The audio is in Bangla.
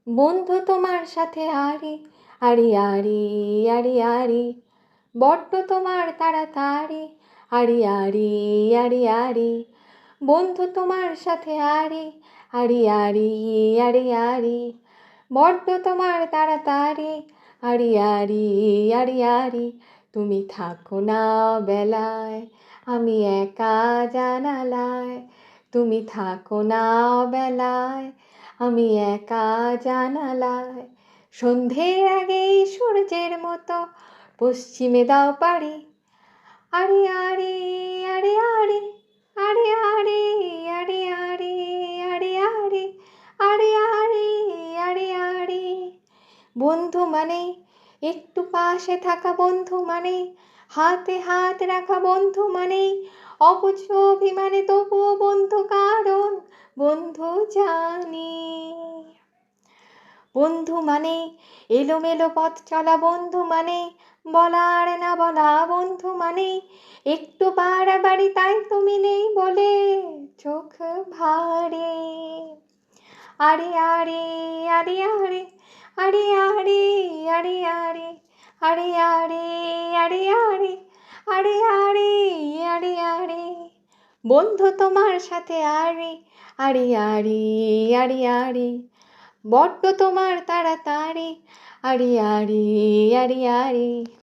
বন্ধু তোমার সাথে আরি আরি আরি আরি আরি, বড্ড তোমার তাড়াতাড়ি আরি আরি আরি আরি। বন্ধু তোমার সাথে আরি আরি আরি আরি আরি, বড্ড তোমার তাড়াতাড়ি আরি আরি আরি আরি। তুমি থাকো না বেলায়, আমি একা জানালায়। তুমি থাকো না বেলায়, আমি একা জানালায়। সন্ধের আগেই সূর্যের মতো পশ্চিমে দাও পাড়ি আরে আরে আরে আরে আরে আরে আরে আরে আরে আরে আরে আরে আরে আরে। বন্ধু মানে একটু পাশে থাকা, বন্ধু মানে হাতে হাত রাখা, বন্ধু মানে অবুঝ অভিমানে তবুও বন্ধু, কারণ বন্ধু জানি। বন্ধু মানে এলোমেলো পথ চলা, বন্ধু মানে বলার না বলা, বন্ধু মানে একটু বাড়াবাড়ি, তাই তুমি নেই বলে চোখ ভারে আরে আরে আরে আরে আরে আরে আরে আরে আরে আরে আরে আরে আরে আরে আরে আরে। বন্ধু তোমার সাথে আরে আরে আরে আরে আরে, বড্ড তোমার তাড়াতাড়ি আরে আরে আরে আরে।